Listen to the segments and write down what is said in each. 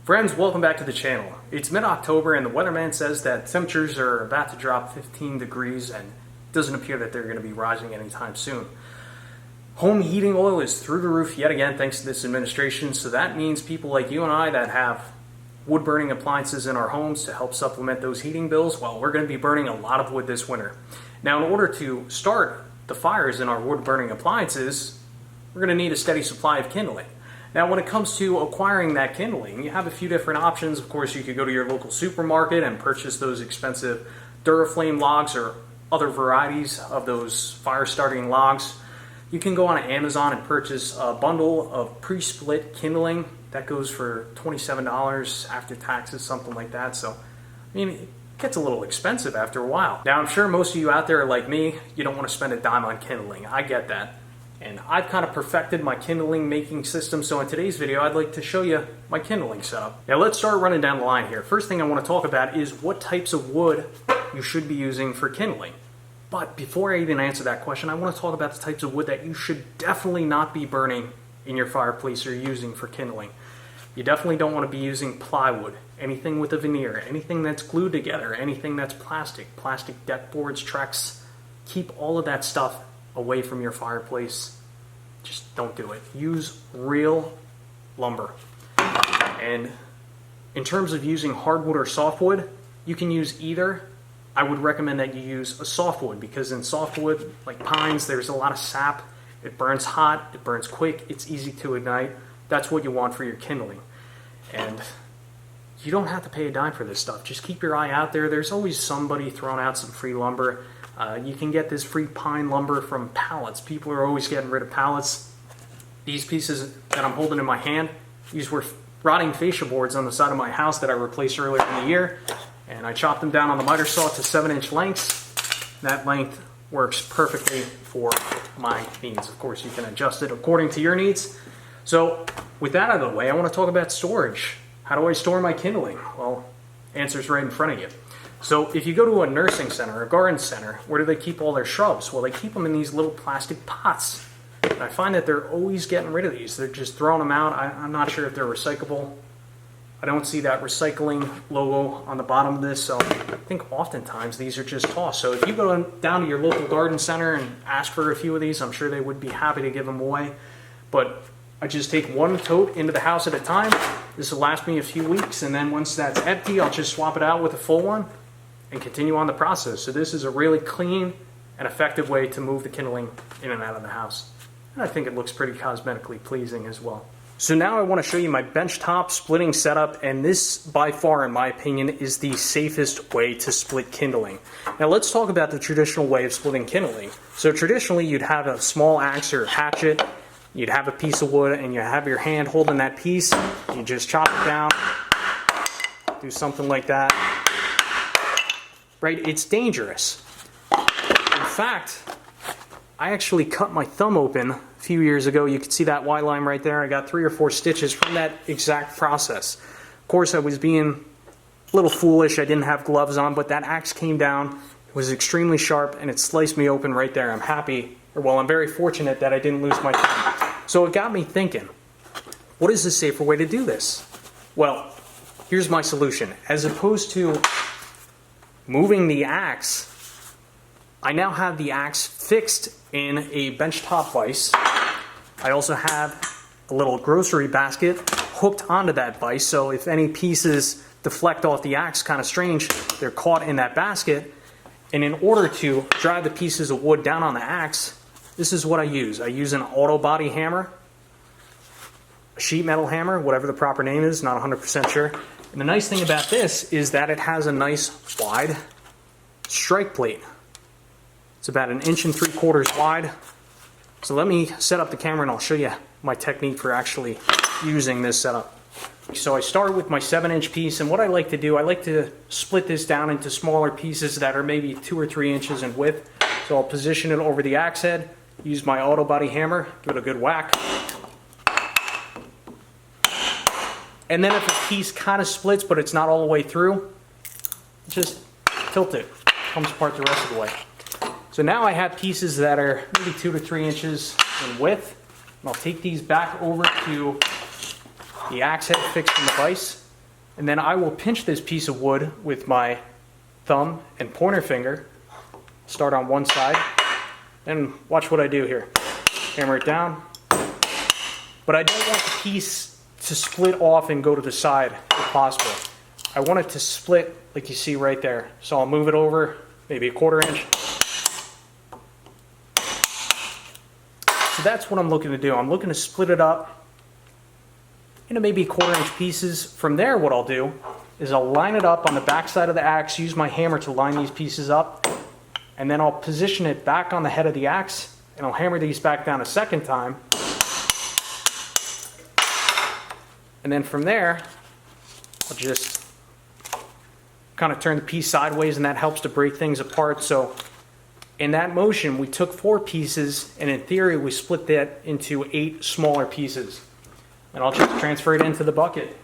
Friends, welcome back to the channel. It's mid-October and the weatherman says that temperatures are about to drop 15 degrees and it doesn't appear that they're going to be rising anytime soon. Home heating oil is through the roof yet again thanks to this administration, so that means people like you and I that have wood-burning appliances in our homes to help supplement those heating bills, well, we're going to be burning a lot of wood this winter. Now, in order to start the fires in our wood-burning appliances, we're going to need a steady supply of kindling. Now, when it comes to acquiring that kindling, you have a few different options. Of course, you could go to your local supermarket and purchase those expensive Duraflame logs or other varieties of those fire-starting logs. You can go on Amazon and purchase a bundle of pre-split kindling. That goes for $27 after taxes, something like that. So, I mean, it gets a little expensive after a while. Now, I'm sure most of you out there are like me. You don't want to spend a dime on kindling. I get that. And I've kind of perfected my kindling making system, so in today's video I'd like to show you my kindling setup. Now let's start running down the line here. First thing I want to talk about is what types of wood you should be using for kindling. But before I even answer that question, I want to talk about the types of wood that you should definitely not be burning in your fireplace or using for kindling. You definitely don't want to be using plywood, anything with a veneer, anything that's glued together, anything that's plastic deck boards, Trex. Keep all of that stuff away from your fireplace. Just don't do it. Use real lumber. And in terms of using hardwood or softwood, you can use either. I would recommend that you use a softwood because in softwood, like pines, there's a lot of sap. It burns hot, it burns quick, it's easy to ignite. That's what you want for your kindling. And you don't have to pay a dime for this stuff. Just keep your eye out there. There's always somebody throwing out some free lumber. You can get this free pine lumber from pallets. People are always getting rid of pallets. These pieces that I'm holding in my hand, these were rotting fascia boards on the side of my house that I replaced earlier in the year. And I chopped them down on the miter saw to 7-inch lengths. That length works perfectly for my needs. Of course, you can adjust it according to your needs. So with that out of the way, I want to talk about storage. How do I store my kindling? Well, answer's right in front of you. So if you go to a nursing center, a garden center, where do they keep all their shrubs? Well, they keep them in these little plastic pots. And I find that they're always getting rid of these. They're just throwing them out. I'm not sure if they're recyclable. I don't see that recycling logo on the bottom of this, so I think oftentimes these are just tossed. So if you go down to your local garden center and ask for a few of these, I'm sure they would be happy to give them away. But I just take one tote into the house at a time. This will last me a few weeks, and then once that's empty, I'll just swap it out with a full one and continue on the process. So this is a really clean and effective way to move the kindling in and out of the house. And I think it looks pretty cosmetically pleasing as well. So now I want to show you my benchtop splitting setup, and this by far, in my opinion, is the safest way to split kindling. Now let's talk about the traditional way of splitting kindling. So traditionally you'd have a small axe or hatchet, you'd have a piece of wood, and you have your hand holding that piece, you just chop it down, do something like that. Right? It's dangerous. In fact, I actually cut my thumb open a few years ago. You can see that white line right there. I got 3 or 4 stitches from that exact process. Of course, I was being a little foolish. I didn't have gloves on, but that axe came down. It was extremely sharp, and it sliced me open right there. I'm very fortunate that I didn't lose my thumb. So it got me thinking, what is the safer way to do this? Well, here's my solution. As opposed to moving the axe, I now have the axe fixed in a benchtop vise. I also have a little grocery basket hooked onto that vise, so if any pieces deflect off the axe kind of strange, they're caught in that basket. And in order to drive the pieces of wood down on the axe, this is what I use. I use an auto body hammer, a sheet metal hammer, whatever the proper name is, not 100% sure. And the nice thing about this is that it has a nice wide strike plate. It's about 1.75 inches wide. So let me set up the camera and I'll show you my technique for actually using this setup. So I start with my 7-inch piece, and what I like to do, I like to split this down into smaller pieces that are maybe 2 or 3 inches in width. So I'll position it over the axe head, use my auto body hammer, give it a good whack. And then if a piece kind of splits but it's not all the way through, just tilt it. It comes apart the rest of the way. So now I have pieces that are maybe 2 to 3 inches in width. And I'll take these back over to the axe head fixed in the vise. And then I will pinch this piece of wood with my thumb and pointer finger. Start on one side, and watch what I do here. Hammer it down. But I don't want the piece to split off and go to the side if possible. I want it to split like you see right there. So I'll move it over maybe a 1/4 inch. So that's what I'm looking to do. I'm looking to split it up into maybe 1/4 inch pieces. From there, what I'll do is I'll line it up on the back side of the axe, use my hammer to line these pieces up, and then I'll position it back on the head of the axe, and I'll hammer these back down a second time. And then from there, I'll just kind of turn the piece sideways, and that helps to break things apart. So in that motion, we took 4 pieces, and in theory, we split that into 8 smaller pieces. And I'll just transfer it into the bucket.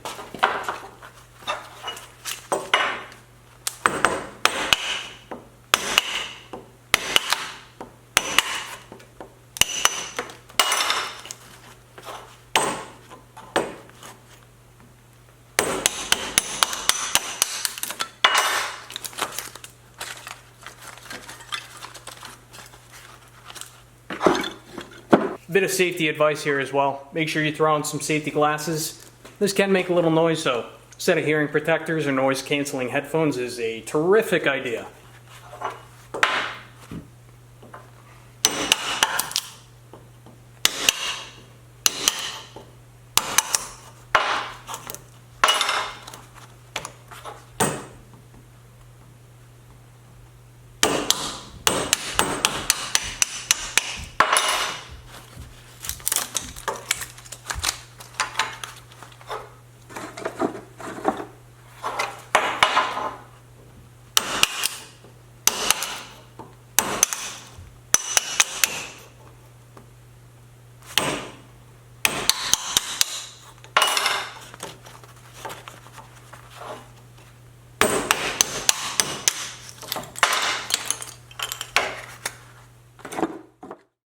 Bit of safety advice here as well. Make sure you throw on some safety glasses. This can make a little noise, so a set of hearing protectors or noise canceling headphones is a terrific idea.